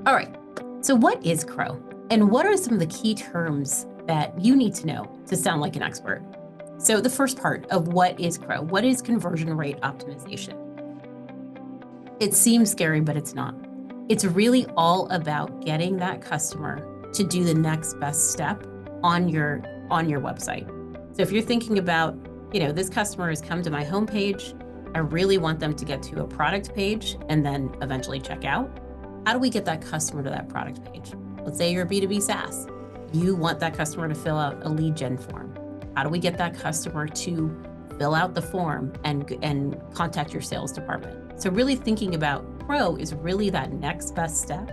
All right, so what is CRO? And what are some of the key terms that you need to know to sound like an expert? So the first part of what is CRO? What is conversion rate optimization? It seems scary, but it's not. It's really all about getting that customer to do the next best step on your website. So if you're thinking about, this customer has come to my homepage, I really want them to get to a product page and then eventually check out. How do we get that customer to that product page? Let's say you're a B2B SaaS. You want that customer to fill out a lead gen form. How do we get that customer to fill out the form and contact your sales department? So really thinking about CRO is really that next best step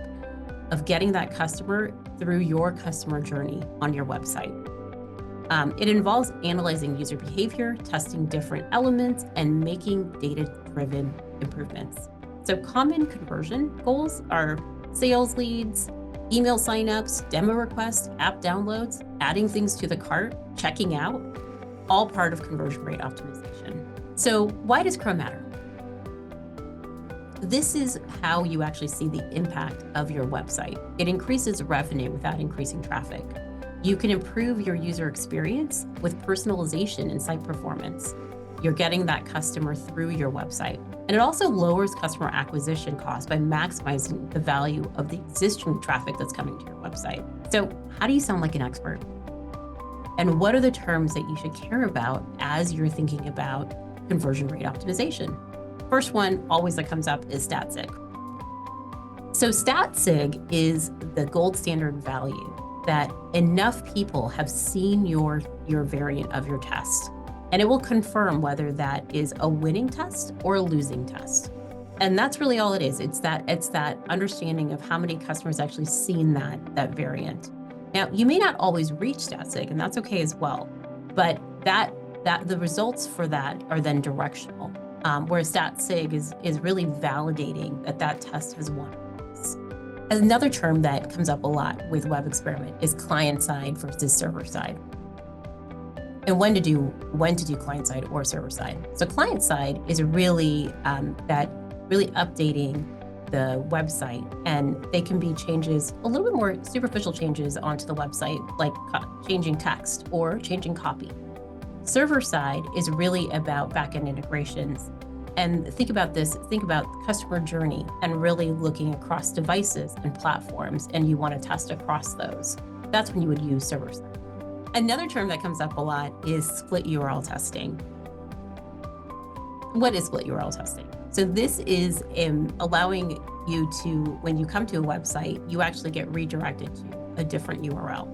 of getting that customer through your customer journey on your website. It involves analyzing user behavior, testing different elements, and making data-driven improvements. So common conversion goals are sales leads, email signups, demo requests, app downloads, adding things to the cart, checking out, all part of conversion rate optimization. So why does CRO matter? This is how you actually see the impact of your website. It increases revenue without increasing traffic. You can improve your user experience with personalization and site performance. You're getting that customer through your website. And it also lowers customer acquisition costs by maximizing the value of the existing traffic that's coming to your website. So how do you sound like an expert? And what are the terms that you should care about as you're thinking about conversion rate optimization? First one always that comes up is stat sig. So stat sig is the gold standard value that enough people have seen your variant of your test. And it will confirm whether that is a winning test or a losing test. And that's really all it is. It's that understanding of how many customers actually seen that variant. Now, you may not always reach stat sig, and that's okay as well. But that the results for that are then directional. Whereas stat sig is really validating that test has won. Another term that comes up a lot with Web Experiment is client side versus server side. And when to do client side or server side. So client side is really updating the website, and they can be changes, a little bit more superficial changes onto the website, like changing text or changing copy. Server side is really about backend integrations. And think about customer journey and really looking across devices and platforms, and you want to test across those. That's when you would use server side. Another term that comes up a lot is split URL testing. What is split URL testing? So this is allowing you to, when you come to a website, you actually get redirected to a different URL.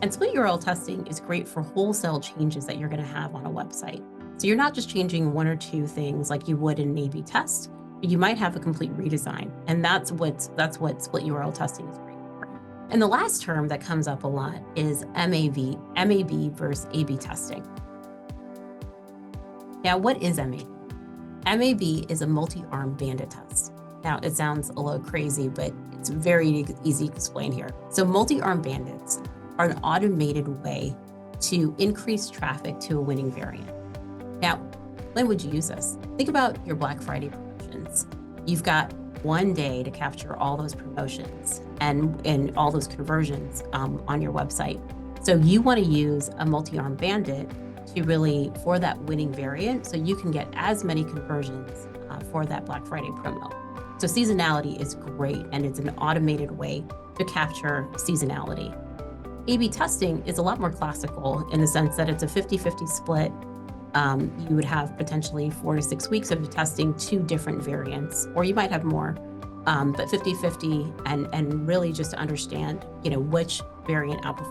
And split URL testing is great for wholesale changes that you're going to have on a website. So you're not just changing one or two things like you would in an A/B test, but you might have a complete redesign. And that's what split URL testing is great for. And the last term that comes up a lot is MAB versus A/B testing. Now, what is MAB? MAB is a multi-arm bandit test. Now, it sounds a little crazy, but it's very easy to explain here. So multi-arm bandits are an automated way to increase traffic to a winning variant. Now, when would you use this? Think about your Black Friday promotions. You've got one day to capture all those promotions and all those conversions on your website. So you want to use a multi-arm bandit to really, for that winning variant, so you can get as many conversions for that Black Friday promo. So seasonality is great, and it's an automated way to capture seasonality. A/B testing is a lot more classical in the sense that it's a 50-50 split. You would have potentially 4 to 6 weeks of testing 2 different variants, or you might have more, but 50-50 and really just to understand, which variant outperforms